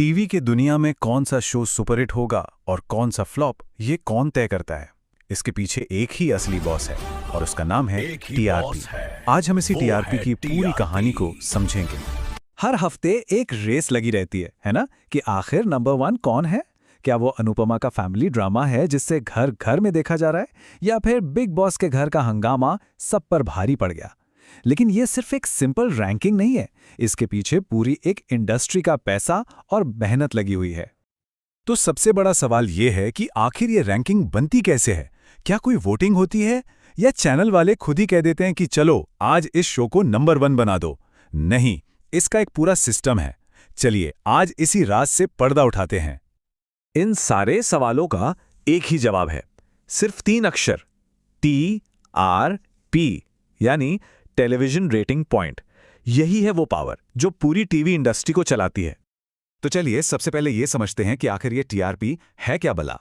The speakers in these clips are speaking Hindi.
टीवी के दुनिया में कौन सा शो सुपरहिट होगा और कौन सा फ्लॉप, ये कौन तय करता है? इसके पीछे एक ही असली बॉस है और उसका नाम है टीआरपी। आज हम इसी टीआरपी की पूरी कहानी को समझेंगे। हर हफ्ते एक रेस लगी रहती है ना, कि आखिर नंबर 1 कौन है? क्या वो अनुपमा का फैमिली ड्रामा है जिससे घर घर में देखा जा रहा है, या फिर बिग बॉस के घर का हंगामा सब पर भारी पड़ गया? लेकिन ये सिर्फ एक सिंपल रैंकिंग नहीं है, इसके पीछे पूरी एक इंडस्ट्री का पैसा और मेहनत लगी हुई है। तो सबसे बड़ा सवाल ये है कि आखिर ये रैंकिंग बनती कैसे है? क्या कोई वोटिंग होती है या चैनल वाले खुद ही कह देते हैं कि चलो आज इस शो को नंबर 1 बना दो? नहीं, इसका एक पूरा सिस्टम है। चलिए आज इसी राज से पर्दा उठाते हैं। इन सारे सवालों का एक ही जवाब है, सिर्फ 3 अक्षर, TRP, यानी टेलीविजन रेटिंग पॉइंट। यही है वो पावर जो पूरी टीवी इंडस्ट्री को चलाती है। तो चलिए सबसे पहले ये समझते हैं कि आखिर ये टीआरपी है क्या भला।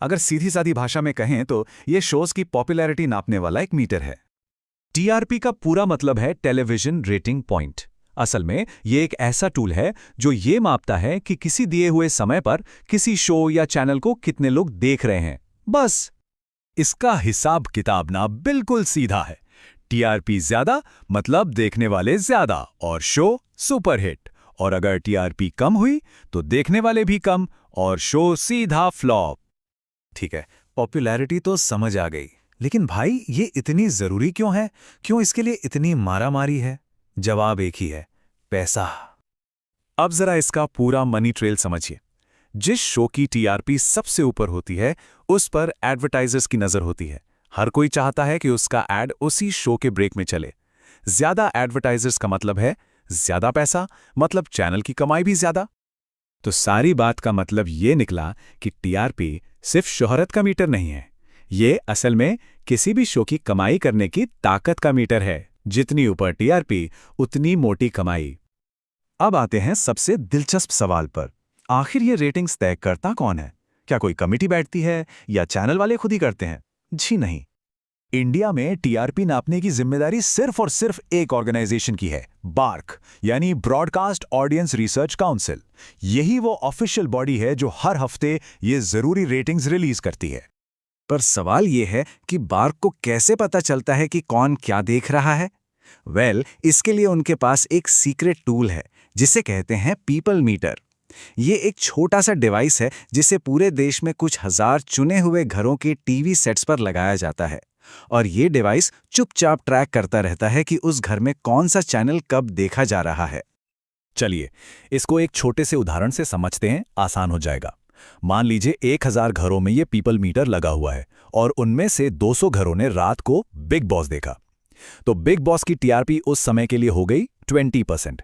अगर सीधी सादी भाषा में कहें तो ये शोज की पॉपुलैरिटी नापने वाला एक मीटर है। टीआरपी का पूरा मतलब है टेलीविजन रेटिंग पॉइंट। असल में ये एक ऐसा टूल है जो ये मापता है कि किसी दिए हुए समय पर किसी शो या चैनल को कितने लोग देख रहे हैं। बस इसका हिसाब किताब ना बिल्कुल सीधा है। टीआरपी ज्यादा मतलब देखने वाले ज्यादा और शो सुपरहिट, और अगर टीआरपी कम हुई तो देखने वाले भी कम और शो सीधा फ्लॉप। ठीक है, पॉपुलैरिटी तो समझ आ गई, लेकिन भाई ये इतनी जरूरी क्यों है? क्यों इसके लिए इतनी मारामारी है? जवाब एक ही है, पैसा। अब जरा इसका पूरा मनी ट्रेल समझिए। जिस शो की टीआरपी सबसे ऊपर होती है उस पर एडवर्टाइजर्स की नजर होती है। हर कोई चाहता है कि उसका एड उसी शो के ब्रेक में चले। ज्यादा एडवर्टाइजर्स का मतलब है ज्यादा पैसा, मतलब चैनल की कमाई भी ज्यादा। तो सारी बात का मतलब ये निकला कि टीआरपी सिर्फ शोहरत का मीटर नहीं है, ये असल में किसी भी शो की कमाई करने की ताकत का मीटर है। जितनी ऊपर टीआरपी उतनी मोटी कमाई। अब आते हैं सबसे दिलचस्प सवाल पर, आखिर ये रेटिंग्स तय करता कौन है? क्या कोई कमेटी बैठती है या चैनल वाले खुद ही करते हैं? जी नहीं। इंडिया में टीआरपी नापने की जिम्मेदारी सिर्फ और सिर्फ एक ऑर्गेनाइजेशन की है, बार्क, यानी ब्रॉडकास्ट ऑडियंस रिसर्च काउंसिल। यही वो ऑफिशियल बॉडी है जो हर हफ्ते ये जरूरी रेटिंग्स रिलीज करती है। पर सवाल ये है कि बार्क को कैसे पता चलता है कि कौन क्या देख रहा है? इसके लिए उनके पास एक सीक्रेट टूल है जिसे कहते हैं पीपल मीटर। ये एक छोटा सा डिवाइस है जिसे पूरे देश में कुछ हजार चुने हुए घरों के टीवी सेट्स पर लगाया जाता है, और ये डिवाइस चुपचाप ट्रैक करता रहता है कि उस घर में कौन सा चैनल कब देखा जा रहा है। चलिए इसको एक छोटे से उदाहरण से समझते हैं, आसान हो जाएगा। मान लीजिए 1000 घरों में ये पीपल मीटर लगा हुआ है और उनमें से 200 घरों ने रात को बिग बॉस देखा। तो बिग बॉस की टीआरपी उस समय के लिए हो गई 20%।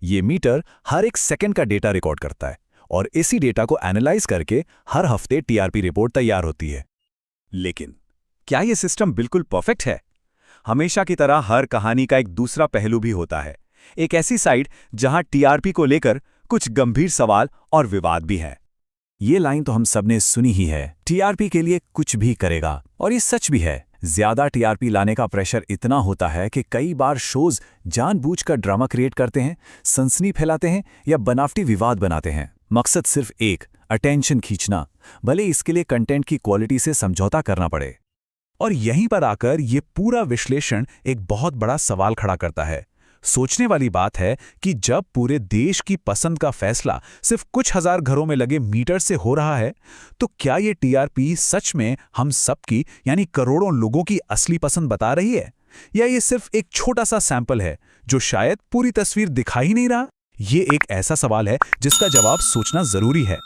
ये मीटर हर एक सेकंड का डेटा रिकॉर्ड करता है और इसी डेटा को एनालाइज करके हर हफ्ते टीआरपी रिपोर्ट तैयार होती है। लेकिन क्या ये सिस्टम बिल्कुल परफेक्ट है? हमेशा की तरह हर कहानी का एक दूसरा पहलू भी होता है, एक ऐसी साइड जहां टीआरपी को लेकर कुछ गंभीर सवाल और विवाद भी है। ये लाइन तो हम सबने सुनी ही है, टीआरपी के लिए कुछ भी करेगा, और ये सच भी है। ज्यादा टीआरपी लाने का प्रेशर इतना होता है कि कई बार शोज जानबूझकर ड्रामा क्रिएट करते हैं, सनसनी फैलाते हैं या बनावटी विवाद बनाते हैं। मकसद सिर्फ एक, अटेंशन खींचना, भले इसके लिए कंटेंट की क्वालिटी से समझौता करना पड़े। और यहीं पर आकर ये पूरा विश्लेषण एक बहुत बड़ा सवाल खड़ा करता है। सोचने वाली बात है कि जब पूरे देश की पसंद का फैसला सिर्फ कुछ हजार घरों में लगे मीटर से हो रहा है, तो क्या ये टीआरपी सच में हम सबकी यानी करोड़ों लोगों की असली पसंद बता रही है, या ये सिर्फ एक छोटा सा सैंपल है जो शायद पूरी तस्वीर दिखा ही नहीं रहा? ये एक ऐसा सवाल है जिसका जवाब सोचना जरूरी है।